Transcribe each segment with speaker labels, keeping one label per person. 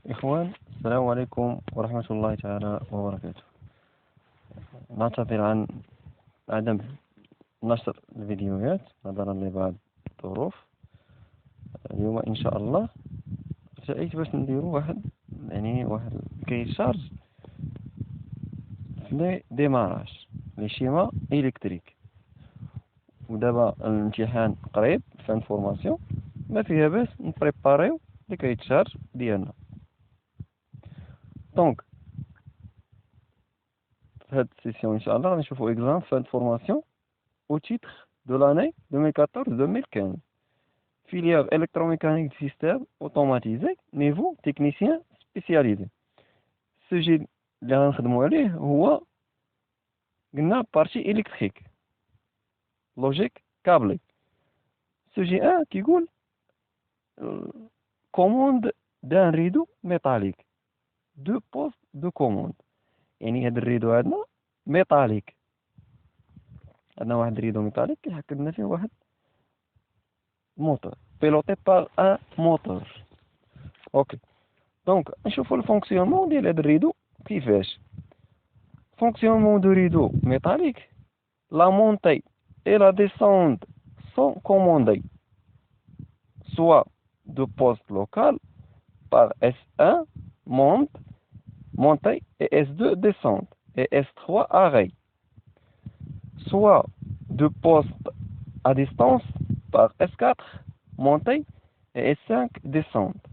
Speaker 1: إخوان، السلام عليكم ورحمة الله تعالى وبركاته. نعتذر عن عدم نشر الفيديوهات نظرا لبعض الظروف. اليوم إن شاء الله جايت باش نديرو واحد كي شارج في ديماراج لشيما إلكتريك. ودابا الامتحان قريب فان فورماسيون، ما فيها باس نبريباريو لكي تشارج ديالنا. دونك في هاد السيسيون ان شاء الله غادي نشوفو اكزام fin de formation au titre de l'année 2014-2015, filière électromécanique du système automatisé, niveau technicien spécialisé. السوجي اللي غنخدمو عليه هو قلنا بارتي électrique logique câblé. السوجي 1 كيقول commande d'un rideau métallique, deux postes de commande. يعني هاد الريدو هادنا ميتاليك، عندنا واحد الريدو ميتاليك كيحكم لنا فيه واحد موتور بيلوتي بار ان موتور. اوكي، دونك نشوفو الفونكسيونمون ديال هاد الريدو كيفاش. فونكسيونمون دو ريدو ميتاليك، لا مونتي et la descente sont commandées soit de poste local par S1 montée et S2 descente et S3 arrêt, soit de poste à distance par S4 montée et S5 descente,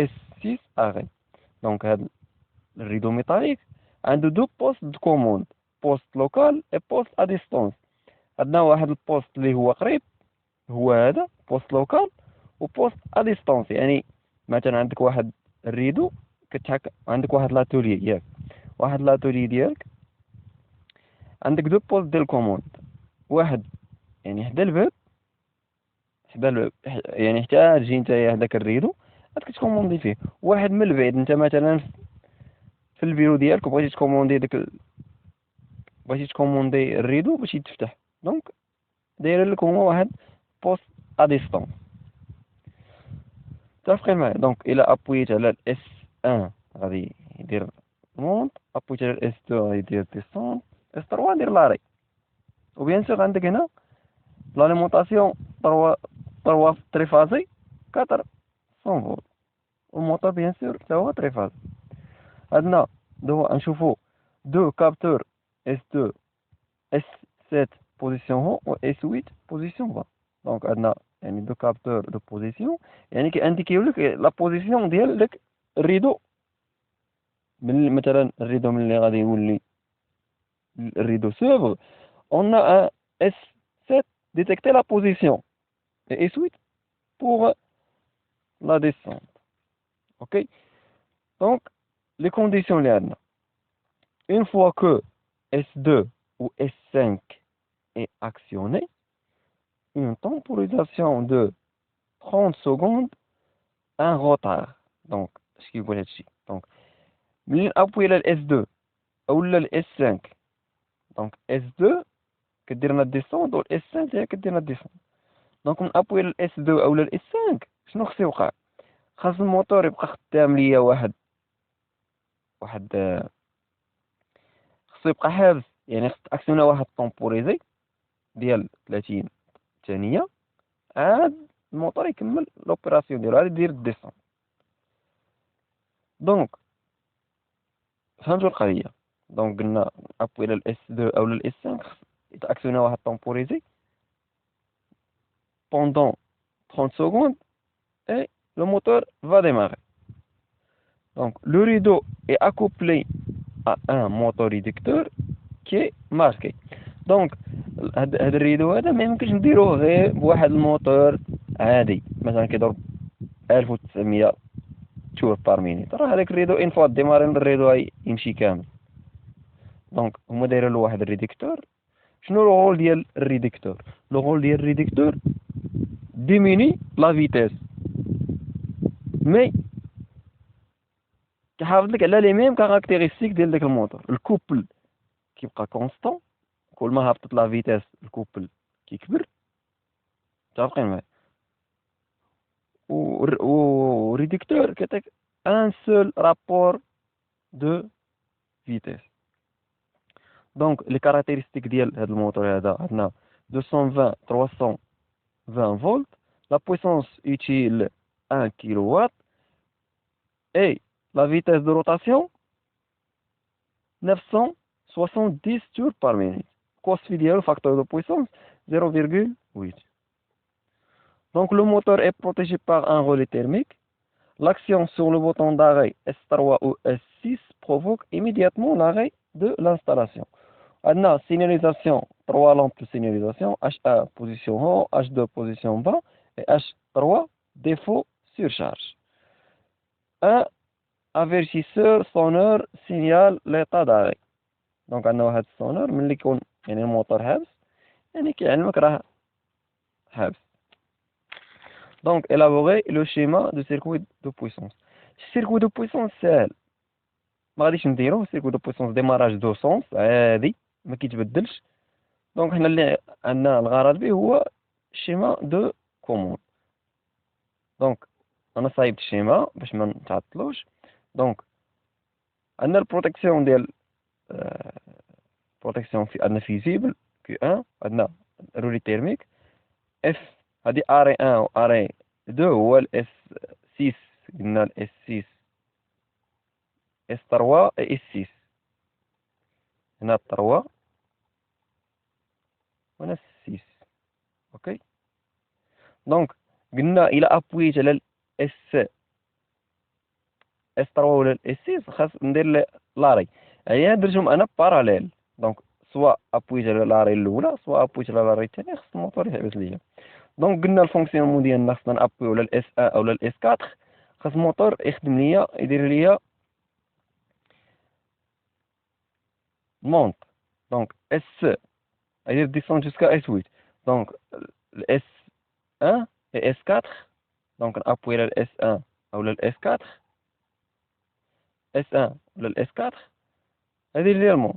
Speaker 1: S6 arrêt. Donc le rideau métallique a deux postes de commande, poste local et poste à distance. عندنا واحد البوست اللي هو قريب هو هذا بوست لوكال، وبوست ا ديستونس. يعني مثلا عندك واحد الريدو كتحك، عندك واحد لاتولي ياك، واحد لاتولي ديالك عندك دو بوست ديال كوموند، واحد يعني حدا الباب يعني حتى تجي نتايا هداك الريدو غادي كتكوموندي فيه. واحد من البعيد، انت مثلا في البيرو ديالك وبغيتي تكوموندي بغيتي تكوموندي الريدو باش يتفتح، دونك داير لك هو واحد بوست ا ديستونس. متفقين معايا؟ دونك الا ابويت على الاس 1 غادي يدير مونت، ابويت على الاس 2 غادي يدير ديسونت، اس 3 ندير لاري. وبيان سور عندك هنا لاليمونطاسيون 3 تريفازي 4 100 فولت، والموتور بيان سور حتى هو تريفازي. عندنا نشوفو دو كابتور اس 2 اس 7 بوزيسيون هون و اس 8 بوزيسيون با. دونك عندنا يعني دو كابتور دو بوزيسيون، يعني كيانديكيو لك لا بوزيسيون ديال داك الريدو. من مثلا الريدو ملي غادي يولي الريدو سوبر، on a un S7 détecter la position et S8 pour la descente. Ok, donc les conditions les عندنا. Une fois que S2 ou S5 est actionné, une temporisation de 30 secondes, un retard. Donc ce qui veut dire, donc من appuyer على S2 ou le S5، donc S2 كدير لنا الديسونت و S5 هي كدير لنا الديسونت. دونك من ابوي ل S2 او ل S5 شنو خصو يوقع؟ خاص الموتور يبقى خدام ليا واحد خصو يبقى حابس، يعني خص اكسيونا واحد طومبوريزي ديال 30 ثانيه عاد الموتور يكمل لوبيراسيون ديالو، عاد يدير الديسونت. دونك فهمتوا القضيه؟ دونك قلنا ابوي ل S2 او ل S5 خص يتاكسيونا واحد طومبوريزي pendant 30 secondes et le moteur va démarrer. Donc le rideau est accouplé à un moteur réducteur qui est marqué. Donc هذا الريدو هذا ما يمكنش نديروه غير بواحد الموتور عادي، مثلا كيضرب 1900 توور بار مينيت، راه هذاك الريدو ان فوا ديماري الريدو يمشي كامل. دونك هما دايرين له واحد الريدكتور. شنو لو رول ديال الريدكتور؟ لو رول ديال الريدكتور ديميني لا فيتاس، مي كيحافظ لك على لي ميم كاركتيرستيك ديال داك الموتور. الكوبل كيبقى كونستون، كل ما هبطت لا فيتاس الكوبل كيكبر. متفقين معايا؟ و ريدكتور un seul rapport de vitesse. Donc les caractéristiques de moteur هذا 220 320 volts, la puissance utile 1 kW et la vitesse de rotation 970 tours par minute. Cos le facteur de puissance 0,8. Donc le moteur est protégé par un relais thermique. L'action sur le bouton d'arrêt S3 ou S6 provoque immédiatement l'arrêt de l'installation. On a signalisation, 3 lampes de signalisation, H1 position haut, H2 position bas et H3 défaut surcharge. Un avertisseur sonore signale l'état d'arrêt. Donc on a un sonore, mais le moteur حابس يعني كيعلمك راه حابس. Donc élaborer le schéma de circuit de puissance. Circuit de puissance سهل. ما غاديش نديروه circuit de puissance démarrage دو سونس عادي ما كيتبدلش. دونك حنا اللي عندنا الغرض به هو schéma de commande. دونك انا صايبت الشيما باش ما نتعطلوش. دونك عندنا البروتيكسيون ديال بروتيكسيون في عندنا فيزيبل كي 1 عندنا رولي تيرميك اف هادي اري 1 و اري 2 هو الاس 6 قلنا الاس 6 اس 3 اي اس 6 هنا 3 وهنا 6 اوكي. دونك قلنا الى ابويت على الاس 3 ولا الاس 6 خاص ندير لاري يعني درتهم انا باراليل. دونك سواء ابويت على لاري الاولى سواء ابويت على لاري الثانيه خاص الموتور يحبس ليا. دونك قلنا الفونكسيونمون ديالنا خاصنا نابوي على الاس 1 او الاس 4 خاص الموتور يخدم ليا يدير ليا مونت. دونك اس يدير ديسون جوسكا اس 8. دونك الاس 1 et S4. Donc on appuie le S1 ou le S4. S1 ou le S4. هذه اللي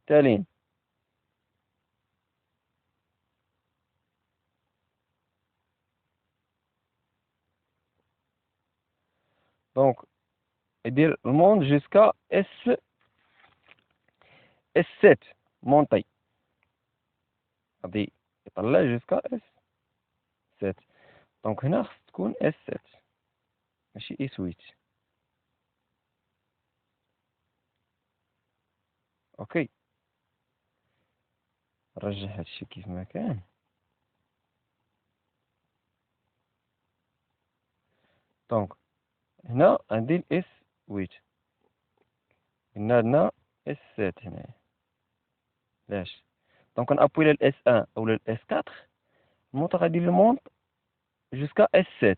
Speaker 1: تالين. Donc يدير الموند jusqu'à S7 monté. غادي يطلع jusqu'à S7. دونك هنا خص تكون S7 ماشي S8. اوكي نرجع هادشي كيف ما كان. دونك هنا عندي الاس 8 هنا عندنا S7 هنايا. علاش؟ دونك نابوي على الاس 1 او الاس 4 الموتور غادي لي مونت jusqu'à S7.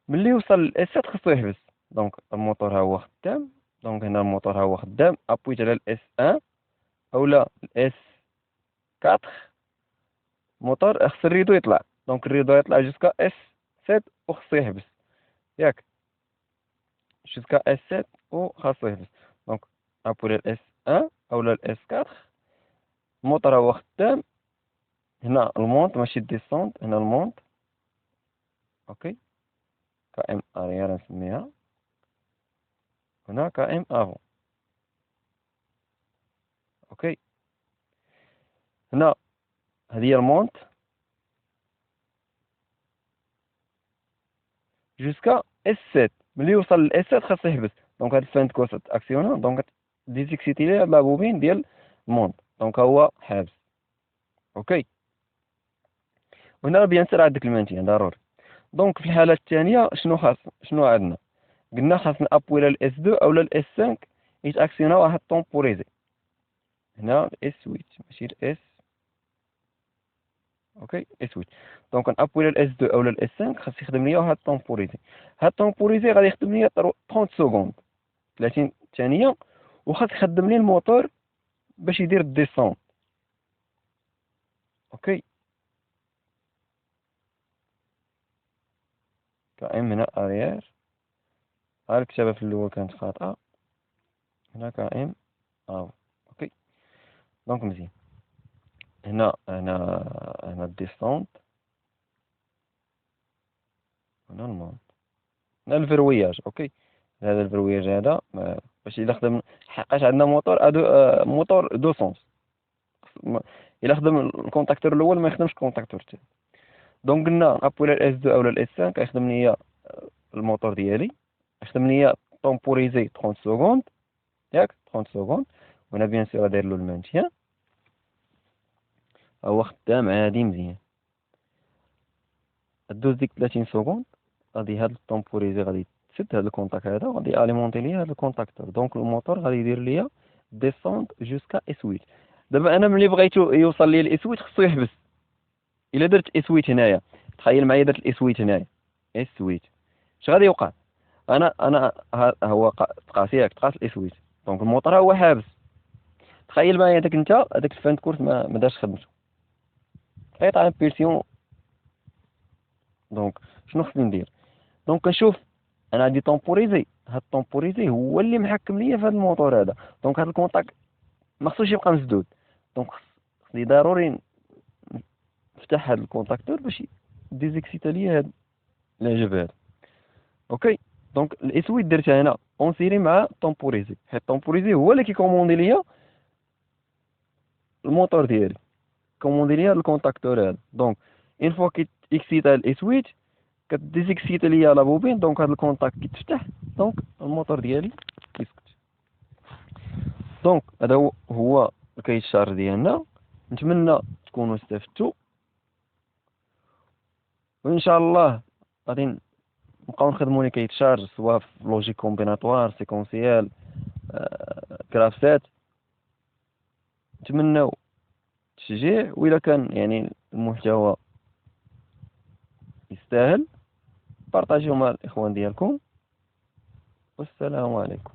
Speaker 1: ملي يوصل ل S7 خصو يحبس. دونك الموتور ها هو خدام. دونك هنا الموتور ها هو خدام ابويت على الاس 1 اولا الاس 4 الموتور خص الريدو يطلع. دونك الريدو يطلع jusqu'à S7 وخصو يحبس ياك jusqu'à S7 وخاصو يحبس. دونك ابوي على الاس 1 اولا الاس 4 الموتور ها هو خدام. هنا المونت ماشي ديسونت هنا المونت. اوكي كام اريير نسميها هنا كام افون. اوكي هنا هذه هي المونت جوسكا S7. ملي يوصل ل S7 خاصو يحبس. دونك هاد الفانت كوس اكسيونا دونك ديزيكسيتي لي لا بوبين ديال المونت. دونك هو حابس. اوكي وهنا بيان سير عندك المانتين ضروري. دونك في الحاله الثانيه شنو عندنا؟ قلنا خاصنا ابوي على الاس 2 او الاس 5 يتاكسيونا واحد طومبوريزي. هنا الاس 8 ماشي الاس. اوكي اس 8. دونك نابوي على الاس 2 او الاس 5 خاص يخدم ليا واحد طومبوريزي. هاد الطومبوريزي غادي يخدم ليا 30 سكوند 30 ثانيه وخاص يخدم لي الموتور باش يدير الديسون. اوكي كاين هنا اريير ها الكتابه في الاول كانت خاطئه هنا كاين اوكي. دونك مزيان هنا الديسونت هنا المونت هنا الفروياج. اوكي هذا البرويج هذا باش الا خدم، حقاش عندنا موتور موتور دو سونس. الا خدم الكونتاكتور الاول ما يخدمش الكونتاكتور الثاني. دونك قلنا ابوي الاس 2 اولا الاس 5 كيخدم ليا الموتور ديالي، يخدم ليا طومبوريزي 30 سكوند، ياك 30 سكوند. وانا بيان سور داير له المانتيان، هو خدام عادي مزيان. دوز ديك 30 سكوند غادي هاد الطومبوريزي غادي تسد هاد الكونتاك هذا، غادي اليمونتي ليا هاد الكونتاكتور. دونك الموتور غادي يدير ليا ديسوند جوسكا اس 8. دابا انا ملي بغيتو يوصل لي الاس 8 خصو يحبس. الا درت اس 8 هنايا، تخيل معايا درت الاس 8 هنايا، اس 8 اش غادي يوقع؟ انا هو تقاس ياك، تقاس الاس 8، دونك الموتور هو حابس. تخيل معايا داك انت هذاك الفان كورس ما دارش خدمته، قيطع امبيرسيون. دونك شنو خصني ندير؟ دونك كنشوف انا عندي طومبوريزي، هاد الطومبوريزي هو اللي محكم ليا في هاد الموتور هذا. دونك هاد الكونتاك ما خصوش يبقى مسدود. دونك خصني ضروري نفتح هاد الكونتاكتور باش ديزيكسيتا ليا هاد العجب هذا. اوكي، دونك الاس 8 درتها هنا اون سيري مع طومبوريزي، حيت الطومبوريزي هو اللي كيكوموندي ليا الموتور ديالي، كوموندي ليا الكونتاكتور هذا. دونك اون فوا كي اكسيتا الاس 8 كديزيكسيتا ليا لا بوبين، دونك هاد الكونتاكت كيتفتح، دونك الموتور ديالي كيسكت. دونك هذا هو الكايت الشارج ديالنا. نتمنى تكونوا استفدتوا، وان شاء الله غادي نبقاو نخدموا لي كايت شارج سواء في لوجيك كومبيناتوار، سيكونسيال، كرافسات. نتمنوا التشجيع، وإلا كان يعني المحتوى يستاهل بارطاجيو مع الإخوان ديالكم. والسلام عليكم.